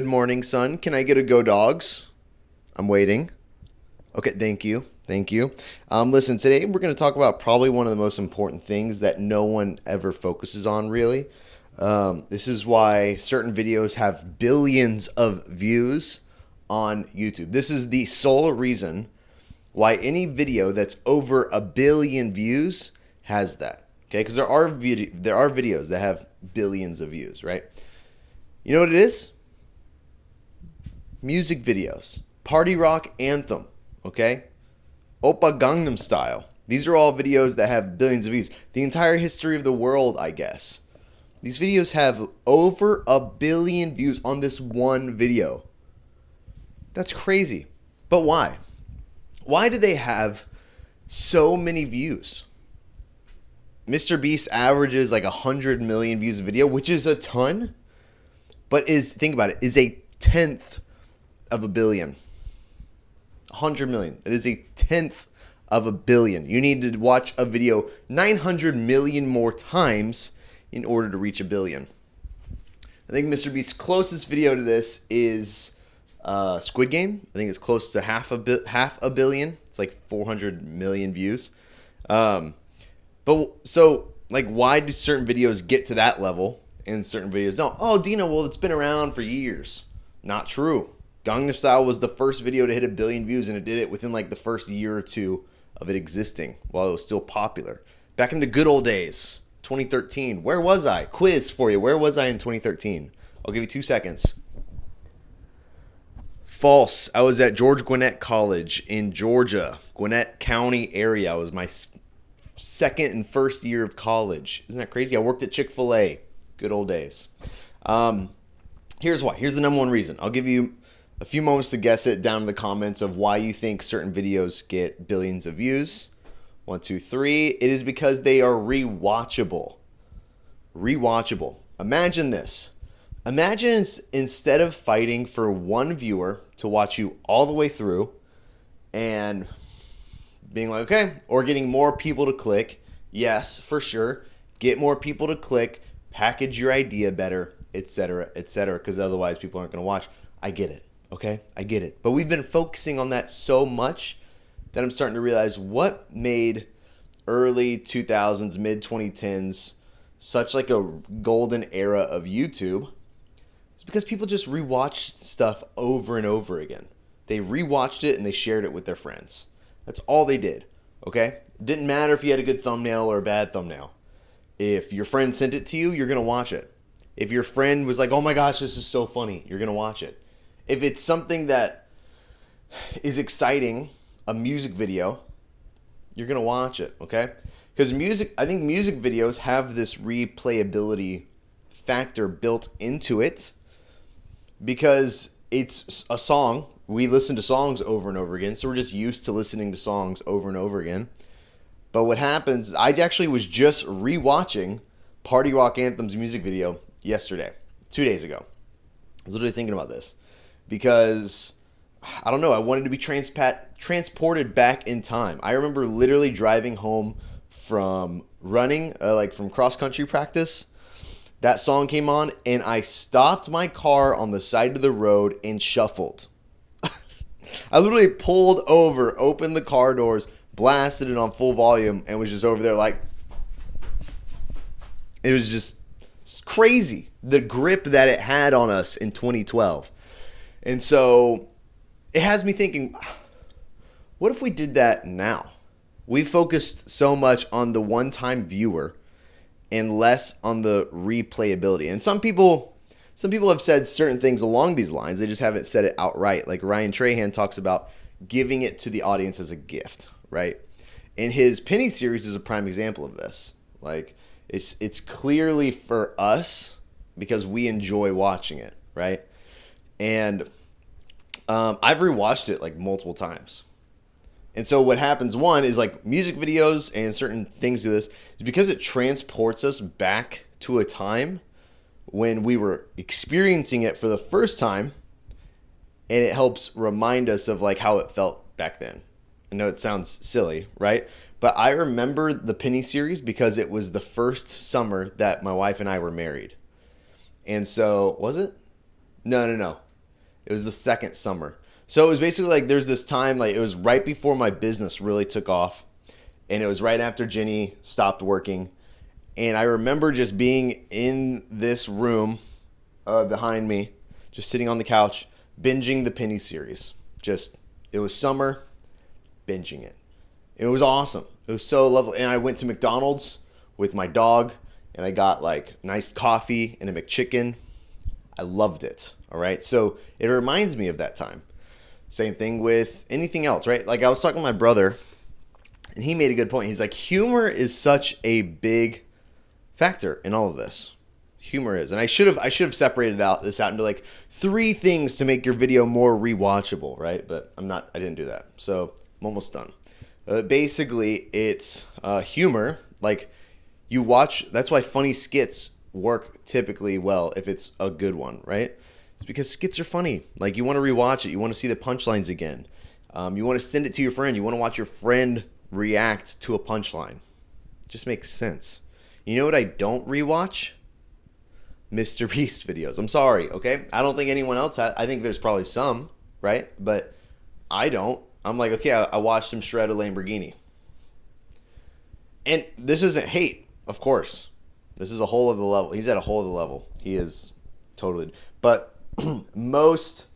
Good morning, son. Can I get a go dogs? I'm waiting. Okay, thank you. Thank you. Listen, today we're going to talk about probably one of the most important things that no one ever focuses on, really. This is why certain videos have billions of views on YouTube. This is the sole reason why any video that's over a billion views has that. Okay, because there are videos that have billions of views, right? You know what it is? Music videos, party rock anthem, okay? Oppa Gangnam Style. These are all videos that have billions of views. The entire history of the world, I guess. These videos have over a billion views on this one video. That's crazy. But why? Why do they have so many views? Mr. Beast averages like 100 million views a video, which is a ton, but think about it, is a tenth of a billion. 100 million. It is a tenth of a billion. You need to watch a video 900 million more times in order to reach a billion. I think Mr. Beast's closest video to this is Squid Game. I think it's close to half a billion. It's like 400 million views. But so like, why do certain videos get to that level and certain videos don't? Oh, Dino, well, it's been around for years. Not true. Gangnam Style was the first video to hit a billion views, and it did it within like the first year or two of it existing while it was still popular. Back in the good old days, 2013. Where was I? Quiz for you. Where was I in 2013? I'll give you 2 seconds. False. I was at George Gwinnett College in Georgia, Gwinnett County area. I was my second and first year of college. Isn't that crazy? I worked at Chick-fil-A. Good old days. Here's why. Here's the number one reason. I'll give you a few moments to guess it down in the comments of why you think certain videos get billions of views. 1, 2, 3. It is because they are rewatchable. Rewatchable. Imagine this. Imagine instead of fighting for one viewer to watch you all the way through and being like, okay, or getting more people to click. Yes, for sure. Get more people to click, package your idea better, etc., etc., because otherwise people aren't going to watch. I get it. Okay, I get it. But we've been focusing on that so much that I'm starting to realize what made early 2000s, mid 2010s such like a golden era of YouTube is because people just rewatched stuff over and over again. They rewatched it and they shared it with their friends. That's all they did. Okay? It didn't matter if you had a good thumbnail or a bad thumbnail. If your friend sent it to you, you're going to watch it. If your friend was like, oh my gosh, this is so funny, you're going to watch it. If it's something that is exciting, a music video, you're going to watch it, okay? Because I think music videos have this replayability factor built into it because it's a song. We listen to songs over and over again, so we're just used to listening to songs over and over again. But what happens, I actually was just rewatching Party Rock Anthem's music video yesterday, 2 days ago. I was literally thinking about this. Because, I don't know, I wanted to be transported back in time. I remember literally driving home from running, from cross-country practice. That song came on, and I stopped my car on the side of the road and shuffled. I literally pulled over, opened the car doors, blasted it on full volume, and was just over there like... It was just crazy, the grip that it had on us in 2012. And so it has me thinking, what if we did that now? We focused so much on the one-time viewer and less on the replayability. And some people have said certain things along these lines. They just haven't said it outright. Like Ryan Trahan talks about giving it to the audience as a gift, right? And his Penny series is a prime example of this. Like it's clearly for us because we enjoy watching it, right? And I've rewatched it like multiple times. And so what happens, one, is like music videos and certain things do this, is because it transports us back to a time when we were experiencing it for the first time, and it helps remind us of like how it felt back then. I know it sounds silly, right? But I remember the Penny series because it was the first summer that my wife and I were married. And so, was it? No. It was the second summer. So it was basically like there's this time, like it was right before my business really took off. And it was right after Jenny stopped working. And I remember just being in this room behind me, just sitting on the couch, binging the Penny series. Just, it was summer, binging it. It was awesome. It was so lovely. And I went to McDonald's with my dog and I got like nice coffee and a McChicken. I loved it. All right. So it reminds me of that time. Same thing with anything else, right? Like I was talking to my brother and he made a good point. He's like, humor is such a big factor in all of this. Humor is. And I should have separated this out into like 3 things to make your video more rewatchable, right? But I didn't do that. So I'm almost done. Basically, it's humor. Like you watch, that's why funny skits work typically well if it's a good one, right? It's because skits are funny. Like you want to rewatch it. You want to see the punchlines again. You want to send it to your friend. You want to watch your friend react to a punchline. It just makes sense. You know what I don't rewatch? Mr. Beast videos. I'm sorry, okay? I don't think anyone else has. I think there's probably some, right? But I don't. I'm like, okay, I watched him shred a Lamborghini. And this isn't hate, of course. This is a whole other level. He's at a whole other level. He is totally. But most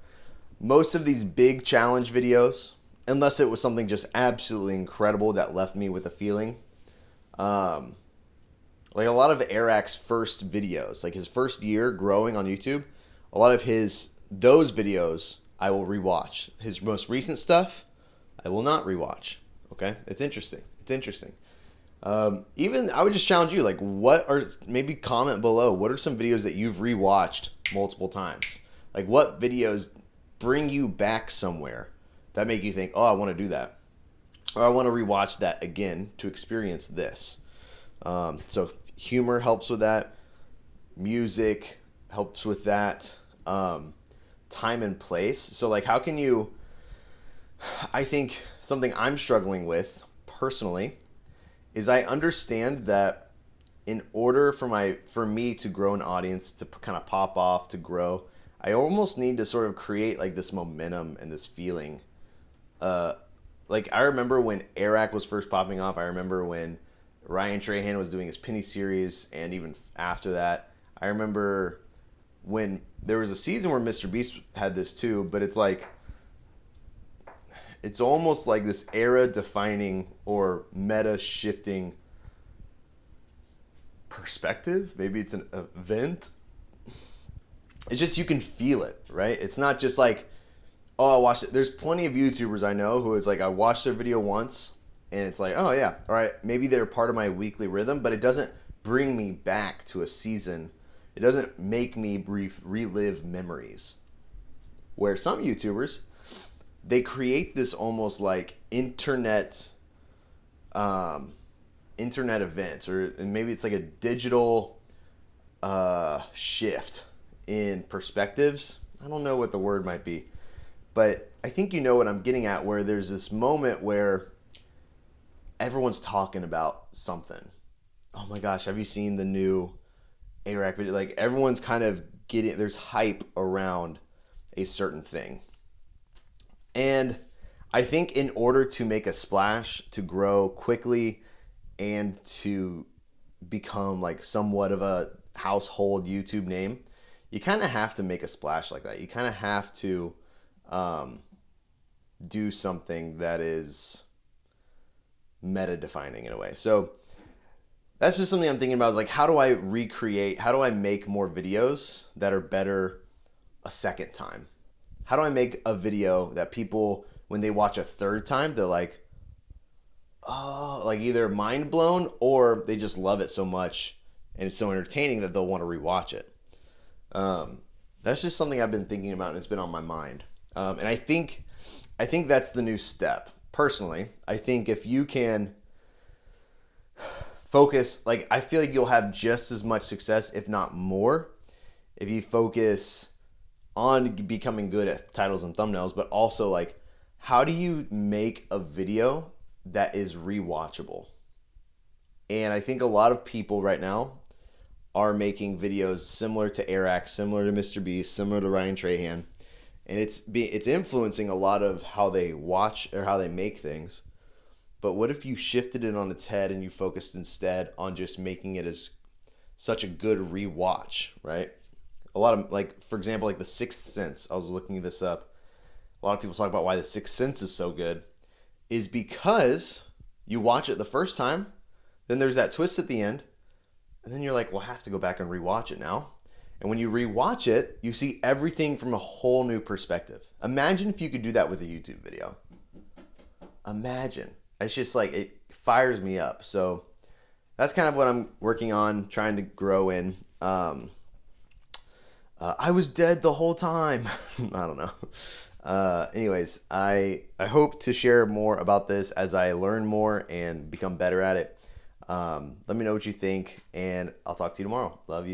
of these big challenge videos, unless it was something just absolutely incredible that left me with a feeling, like a lot of Airac's first videos, like his first year growing on YouTube, a lot of those videos I will rewatch. His most recent stuff, I will not rewatch. Okay, it's interesting. It's interesting. Even I would just challenge you, like, maybe comment below. What are some videos that you've rewatched multiple times? Like, what videos bring you back somewhere that make you think, oh, I want to do that, or I want to rewatch that again to experience this. So humor helps with that. Music helps with that. Time and place. So like, how can you? I think something I'm struggling with personally is I understand that in order for me to grow an audience, to kind of pop off, to grow, I almost need to sort of create like this momentum and this feeling. Like I remember when Airac was first popping off. I remember when Ryan Trahan was doing his Penny series, and even after that, I remember when there was a season where Mr. Beast had this too, but it's like, it's almost like this era defining or meta shifting perspective. Maybe it's an event. It's just, you can feel it, right? It's not just like, oh, I watched it. There's plenty of YouTubers I know who it's like, I watched their video once and it's like, oh yeah, all right, maybe they're part of my weekly rhythm, but it doesn't bring me back to a season. It doesn't make me relive memories. Where some YouTubers, they create this almost like internet events, or maybe it's like a digital shift in perspectives. I don't know what the word might be, but I think you know what I'm getting at, where there's this moment where everyone's talking about something. Oh my gosh, have you seen the new Airac video? Like everyone's kind of there's hype around a certain thing. And I think in order to make a splash, to grow quickly, and to become like somewhat of a household YouTube name, you kind of have to make a splash like that. You kind of have to do something that is meta defining in a way. So that's just something I'm thinking about, is like, how do I make more videos that are better a second time? How do I make a video that people, when they watch a third time, they're like, oh, like either mind blown, or they just love it so much and it's so entertaining that they'll want to rewatch it. That's just something I've been thinking about, and it's been on my mind. And I think that's the new step. Personally, I think if you can focus, like I feel like you'll have just as much success, if not more, if you focus on becoming good at titles and thumbnails, but also like, how do you make a video that is rewatchable? And I think a lot of people right now are making videos similar to Airac, similar to Mr. Beast, similar to Ryan Trahan, and it's influencing a lot of how they watch or how they make things. But what if you shifted it on its head and you focused instead on just making it as such a good rewatch, right? A lot of, like, for example, like The Sixth Sense. I was looking this up. A lot of people talk about why The Sixth Sense is so good, is because you watch it the first time, then there's that twist at the end, and then you're like, well, I have to go back and rewatch it now. And when you rewatch it, you see everything from a whole new perspective. Imagine if you could do that with a YouTube video. Imagine. It's just like, it fires me up. So that's kind of what I'm working on, trying to grow in. I was dead the whole time. I don't know. Anyways, I hope to share more about this as I learn more and become better at it. Let me know what you think, and I'll talk to you tomorrow. Love you.